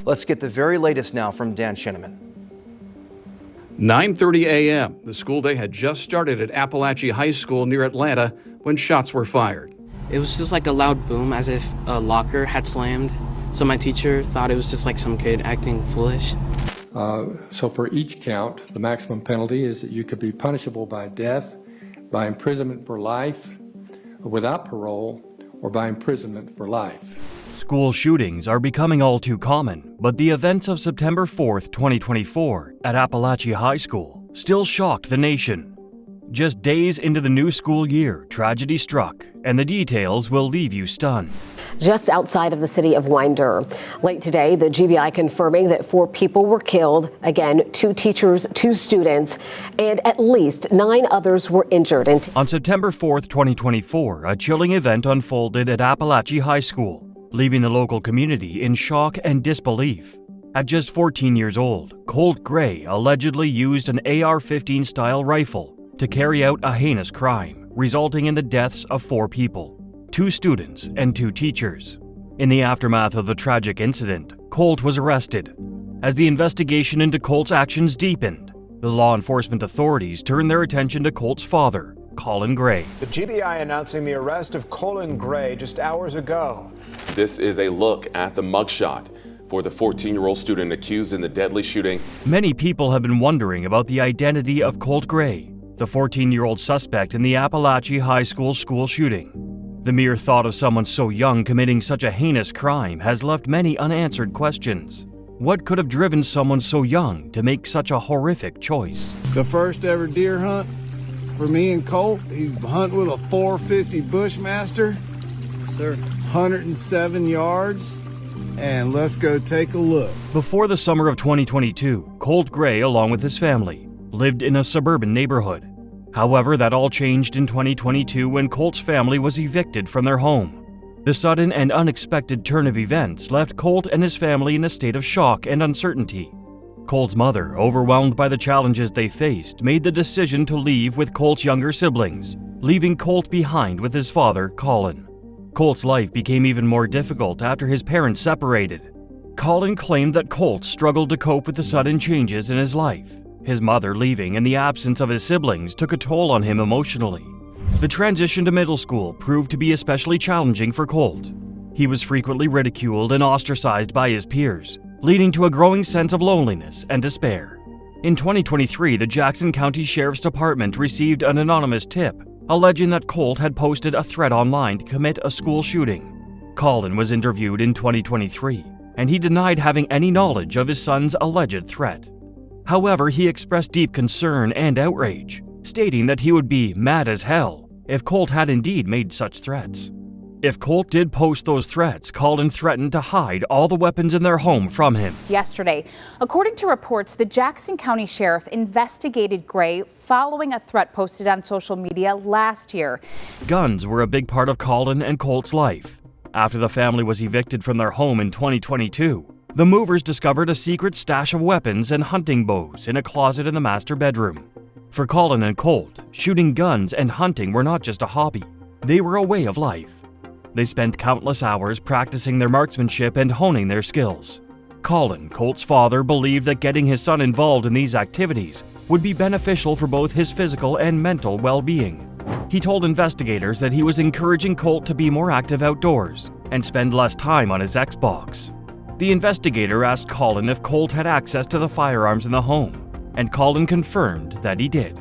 Let's get the very latest now from Dan Shinneman. 9:30 a.m. The school day had just started at Apalachee High School near Atlanta when shots were fired. It was just like a loud boom as if a locker had slammed. So my teacher thought it was just like some kid acting foolish. So for each count, the maximum penalty is that you could be punishable by death, by imprisonment for life, without parole, or by imprisonment for life. School shootings are becoming all too common, but the events of September 4th, 2024 at Apalachee High School still shocked the nation. Just days into the new school year, tragedy struck, and the details will leave you stunned. Just outside of the city of Winder. Late today, the GBI confirming that 4 people were killed. Again, 2 teachers, 2 students, and at least 9 others were injured. On September 4th, 2024, a chilling event unfolded at Apalachee High School, leaving the local community in shock and disbelief. At just 14 years old, Colt Gray allegedly used an AR-15 style rifle to carry out a heinous crime, resulting in the deaths of 4 people, 2 students and 2 teachers. In the aftermath of the tragic incident, Colt was arrested. As the investigation into Colt's actions deepened, the law enforcement authorities turned their attention to Colt's father, Colin Gray. The GBI announcing the arrest of Colin Gray just hours ago. This is a look at the mugshot for the 14-year-old student accused in the deadly shooting. Many people have been wondering about the identity of Colt Gray, the 14-year-old suspect in the Apalachee High School shooting. The mere thought of someone so young committing such a heinous crime has left many unanswered questions. What could have driven someone so young to make such a horrific choice? The first ever deer hunt for me and Colt. He's hunting with a 450 Bushmaster. Sir. 107 yards. And let's go take a look. Before the summer of 2022, Colt Gray, along with his family, lived in a suburban neighborhood. However, that all changed in 2022 when Colt's family was evicted from their home. The sudden and unexpected turn of events left Colt and his family in a state of shock and uncertainty. Colt's mother, overwhelmed by the challenges they faced, made the decision to leave with Colt's younger siblings, leaving Colt behind with his father, Colin. Colt's life became even more difficult after his parents separated. Colin claimed that Colt struggled to cope with the sudden changes in his life. His mother leaving and the absence of his siblings took a toll on him emotionally. The transition to middle school proved to be especially challenging for Colt. He was frequently ridiculed and ostracized by his peers, leading to a growing sense of loneliness and despair. In 2023, the Jackson County Sheriff's Department received an anonymous tip alleging that Colt had posted a threat online to commit a school shooting. Colin was interviewed in 2023, and he denied having any knowledge of his son's alleged threat. However, he expressed deep concern and outrage, stating that he would be mad as hell if Colt had indeed made such threats. If Colt did post those threats, Colin threatened to hide all the weapons in their home from him. Yesterday, according to reports, the Jackson County Sheriff investigated Gray following a threat posted on social media last year. Guns were a big part of Colin and Colt's life. After the family was evicted from their home in 2022, the movers discovered a secret stash of weapons and hunting bows in a closet in the master bedroom. For Colin and Colt, shooting guns and hunting were not just a hobby, they were a way of life. They spent countless hours practicing their marksmanship and honing their skills. Colin, Colt's father, believed that getting his son involved in these activities would be beneficial for both his physical and mental well-being. He told investigators that he was encouraging Colt to be more active outdoors and spend less time on his Xbox. The investigator asked Colin if Colt had access to the firearms in the home, and Colin confirmed that he did.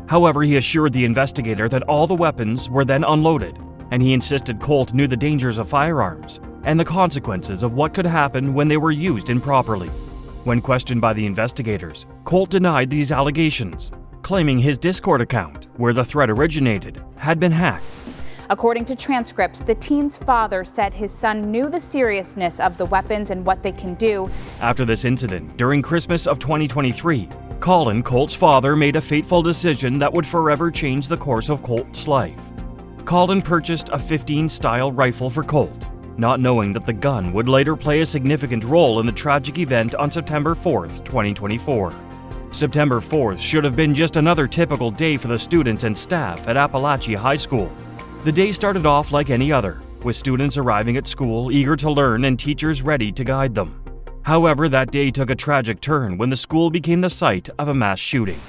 However, he assured the investigator that all the weapons were then unloaded, and he insisted Colt knew the dangers of firearms and the consequences of what could happen when they were used improperly. When questioned by the investigators, Colt denied these allegations, claiming his Discord account, where the threat originated, had been hacked. According to transcripts, the teen's father said his son knew the seriousness of the weapons and what they can do. After this incident, during Christmas of 2023, Colin, Colt's father, made a fateful decision that would forever change the course of Colt's life. Colin purchased a 15-style rifle for Colt, not knowing that the gun would later play a significant role in the tragic event on September 4th, 2024. September 4th should have been just another typical day for the students and staff at Apalachee High School. The day started off like any other, with students arriving at school eager to learn and teachers ready to guide them. However, that day took a tragic turn when the school became the site of a mass shooting.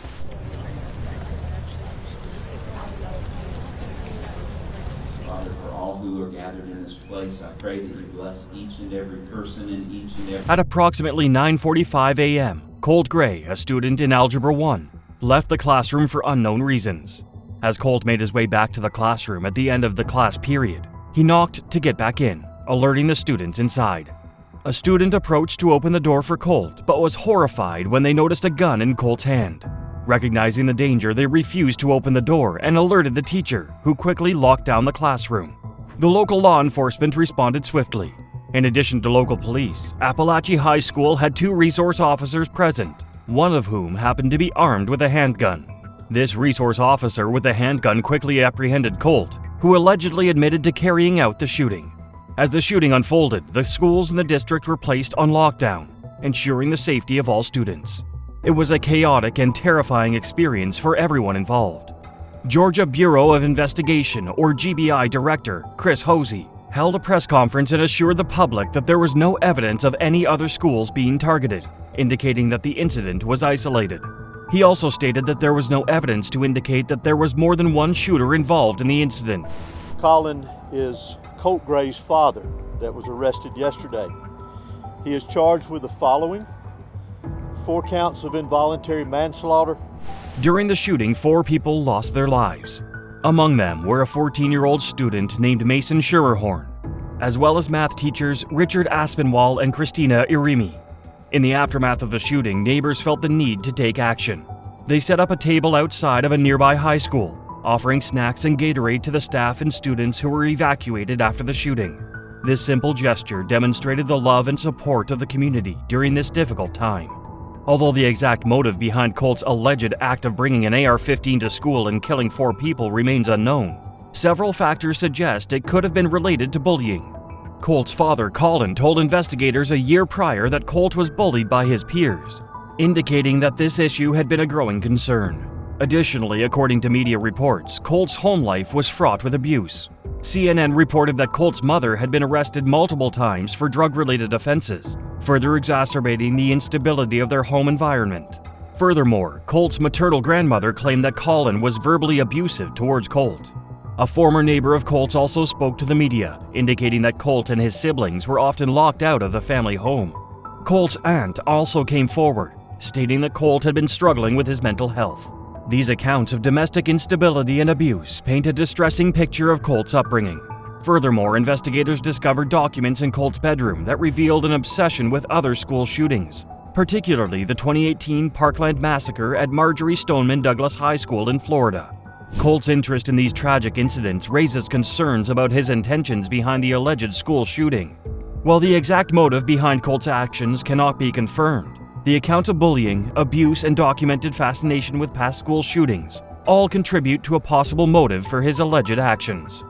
Father, for all who are gathered in this place, I pray that you bless each and every person in each and every... At approximately 9:45 a.m., Colt Gray, a student in Algebra 1, left the classroom for unknown reasons. As Colt made his way back to the classroom at the end of the class period, he knocked to get back in, alerting the students inside. A student approached to open the door for Colt, but was horrified when they noticed a gun in Colt's hand. Recognizing the danger, they refused to open the door and alerted the teacher, who quickly locked down the classroom. The local law enforcement responded swiftly. In addition to local police, Apalachee High School had 2 resource officers present, one of whom happened to be armed with a handgun. This resource officer with a handgun quickly apprehended Colt, who allegedly admitted to carrying out the shooting. As the shooting unfolded, the schools in the district were placed on lockdown, ensuring the safety of all students. It was a chaotic and terrifying experience for everyone involved. Georgia Bureau of Investigation, or GBI Director Chris Hosey, held a press conference and assured the public that there was no evidence of any other schools being targeted, indicating that the incident was isolated. He also stated that there was no evidence to indicate that there was more than one shooter involved in the incident. Colin is Colt Gray's father that was arrested yesterday. He is charged with the following: 4 counts of involuntary manslaughter. During the shooting, 4 people lost their lives. Among them were a 14-year-old student named Mason Schererhorn, as well as math teachers Richard Aspinwall and Christina Irimi. In the aftermath of the shooting, neighbors felt the need to take action. They set up a table outside of a nearby high school, offering snacks and Gatorade to the staff and students who were evacuated after the shooting. This simple gesture demonstrated the love and support of the community during this difficult time. Although the exact motive behind Colt's alleged act of bringing an AR-15 to school and killing 4 people remains unknown, several factors suggest it could have been related to bullying. Colt's father, Colin, told investigators a year prior that Colt was bullied by his peers, indicating that this issue had been a growing concern. Additionally, according to media reports, Colt's home life was fraught with abuse. CNN reported that Colt's mother had been arrested multiple times for drug-related offenses, further exacerbating the instability of their home environment. Furthermore, Colt's maternal grandmother claimed that Colin was verbally abusive towards Colt. A former neighbor of Colt's also spoke to the media, indicating that Colt and his siblings were often locked out of the family home. Colt's aunt also came forward, stating that Colt had been struggling with his mental health. These accounts of domestic instability and abuse paint a distressing picture of Colt's upbringing. Furthermore, investigators discovered documents in Colt's bedroom that revealed an obsession with other school shootings, particularly the 2018 Parkland massacre at Marjorie Stoneman Douglas High School in Florida. Colt's interest in these tragic incidents raises concerns about his intentions behind the alleged school shooting. While the exact motive behind Colt's actions cannot be confirmed, the accounts of bullying, abuse, and documented fascination with past school shootings all contribute to a possible motive for his alleged actions.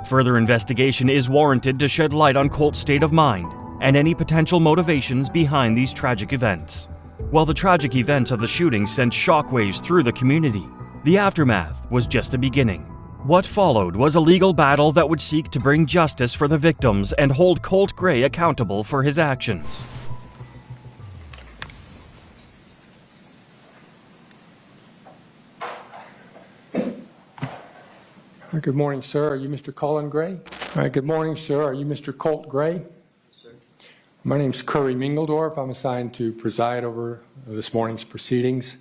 Further investigation is warranted to shed light on Colt's state of mind and any potential motivations behind these tragic events. While the tragic events of the shooting sent shockwaves through the community, the aftermath was just the beginning. What followed was a legal battle that would seek to bring justice for the victims and hold Colt Gray accountable for his actions. Good morning, sir. Are you Mr. Colin Gray? All right, good morning, sir. Are you Mr. Colt Gray? Yes, sir. My name's Curry Mingledorf. I'm assigned to preside over this morning's proceedings.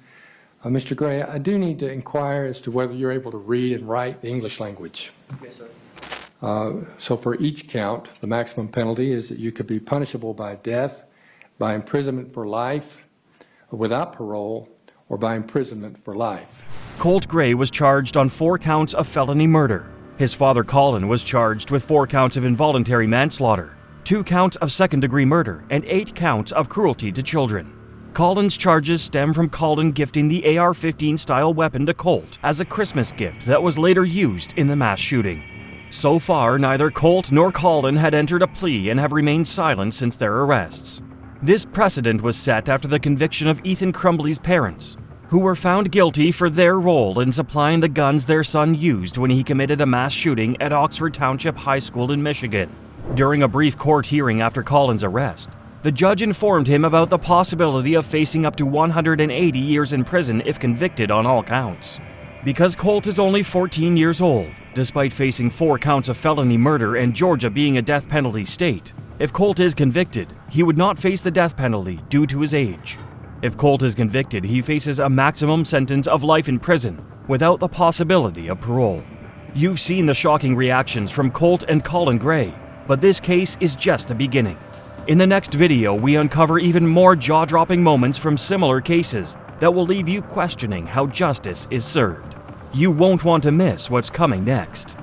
Mr. Gray, I do need to inquire as to whether you're able to read and write the English language. Yes, sir. So for each count, the maximum penalty is that you could be punishable by death, by imprisonment for life, without parole, or by imprisonment for life. Colt Gray was charged on 4 counts of felony murder. His father, Colin, was charged with 4 counts of involuntary manslaughter, 2 counts of second-degree murder, and 8 counts of cruelty to children. Colin's charges stem from Colin gifting the AR-15 style weapon to Colt as a Christmas gift that was later used in the mass shooting. So far, neither Colt nor Colin had entered a plea and have remained silent since their arrests. This precedent was set after the conviction of Ethan Crumbley's parents, who were found guilty for their role in supplying the guns their son used when he committed a mass shooting at Oxford Township High School in Michigan. During a brief court hearing after Colin's arrest, The judge informed him about the possibility of facing up to 180 years in prison if convicted on all counts. Because Colt is only 14 years old, despite facing 4 counts of felony murder and Georgia being a death penalty state, if Colt is convicted, he would not face the death penalty due to his age. If Colt is convicted, he faces a maximum sentence of life in prison without the possibility of parole. You've seen the shocking reactions from Colt and Colin Gray, but this case is just the beginning. In the next video, we uncover even more jaw-dropping moments from similar cases that will leave you questioning how justice is served. You won't want to miss what's coming next.